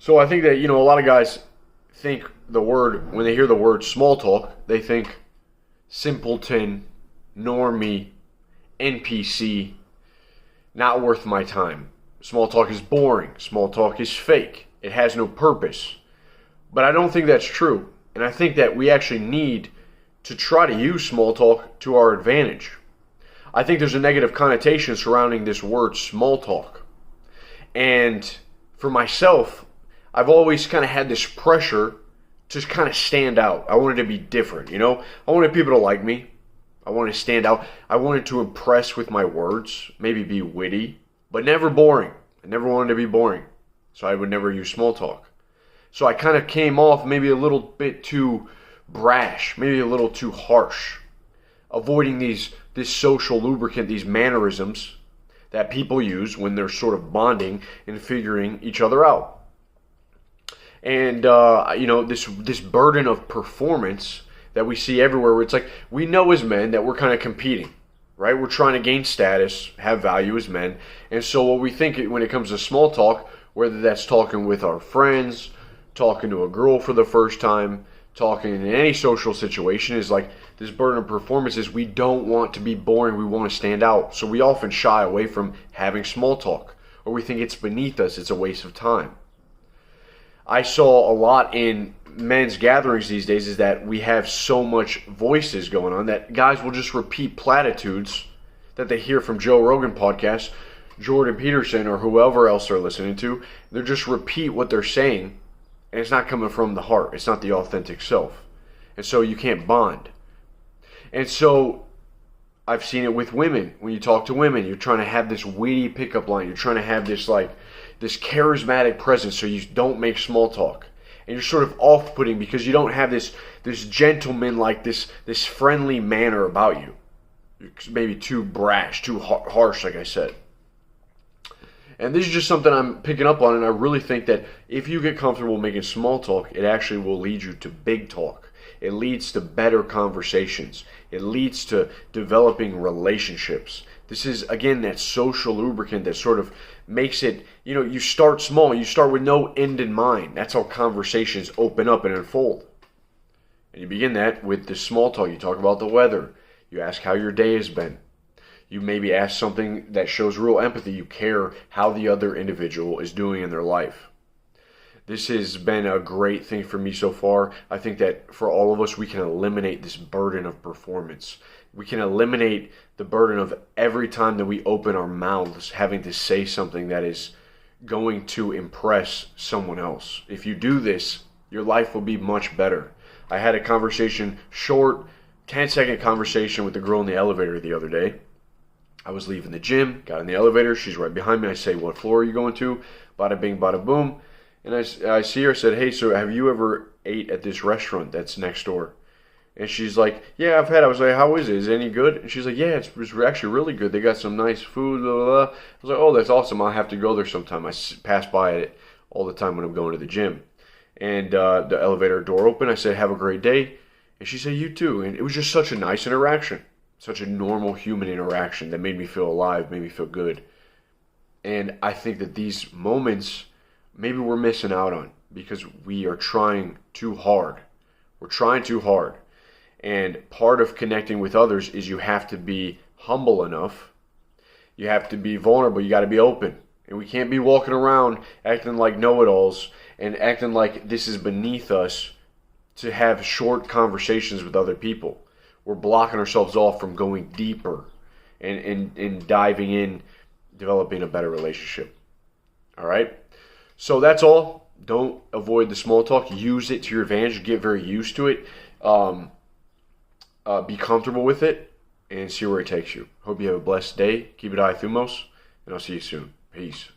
So I think that, a lot of guys think when they hear the word small talk, they think simpleton, normie, NPC, not worth my time. Small talk is boring. Small talk is fake. It has no purpose. But I don't think that's true. And I think that we actually need to try to use small talk to our advantage. I think there's a negative connotation surrounding this word small talk. And for myself, I've always kind of had this pressure to kind of stand out. I wanted to be different, I wanted people to like me. I wanted to stand out. I wanted to impress with my words, maybe be witty, but never boring. I never wanted to be boring, so I would never use small talk. So I kind of came off maybe a little bit too brash, maybe a little too harsh, avoiding this social lubricant, these mannerisms that people use when they're sort of bonding and figuring each other out. And, this burden of performance that we see everywhere, where it's like we know as men that we're kind of competing, right? We're trying to gain status, have value as men. And so what we think when it comes to small talk, whether that's talking with our friends, talking to a girl for the first time, talking in any social situation, is like this burden of performance is we don't want to be boring. We want to stand out. So we often shy away from having small talk, or we think it's beneath us. It's a waste of time. I saw a lot in men's gatherings these days is that we have so much voices going on that guys will just repeat platitudes that they hear from Joe Rogan podcast, Jordan Peterson, or whoever else they're listening to. They're just repeat what they're saying, and it's not coming from the heart. It's not the authentic self. And so you can't bond. And so I've seen it with women. When you talk to women, you're trying to have this witty pickup line. You're trying to have this charismatic presence so you don't make small talk. And you're sort of off-putting because you don't have this gentleman, like this friendly manner about you. You're maybe too brash, too harsh, like I said. And this is just something I'm picking up on, and I really think that if you get comfortable making small talk, it actually will lead you to big talk. It leads to better conversations. It leads to developing relationships. This is, again, that social lubricant that sort of makes it, you start small. You start with no end in mind. That's how conversations open up and unfold. And you begin that with the small talk. You talk about the weather. You ask how your day has been. You maybe ask something that shows real empathy. You care how the other individual is doing in their life. This has been a great thing for me so far. I think that for all of us, we can eliminate this burden of performance. We can eliminate the burden of every time that we open our mouths having to say something that is going to impress someone else. If you do this, your life will be much better. I had a conversation, short, 10-second conversation with the girl in the elevator the other day. I was leaving the gym, got in the elevator, she's right behind me. I say, "What floor are you going to?" Bada bing, bada boom. And I see her, I said, "Hey, so have you ever ate at this restaurant that's next door?" And she's like, "Yeah, I've had." I was like, "How is it? Is it any good?" And she's like, "Yeah, it's actually really good. They got some nice food, blah, blah, blah." I was like, "Oh, that's awesome. I'll have to go there sometime." I pass by it all the time when I'm going to the gym. And the elevator door opened. I said, "Have a great day." And she said, "You too." And it was just such a nice interaction. Such a normal human interaction that made me feel alive, made me feel good. And I think that these moments, maybe we're missing out on because we are trying too hard. We're trying too hard. And part of connecting with others is you have to be humble enough. You have to be vulnerable. You got to be open. And we can't be walking around acting like know-it-alls and acting like this is beneath us to have short conversations with other people. We're blocking ourselves off from going deeper and diving in, developing a better relationship. All right? So that's all. Don't avoid the small talk. Use it to your advantage. Get very used to it. Be comfortable with it and see where it takes you. Hope you have a blessed day. Keep it High Thumos, and I'll see you soon. Peace.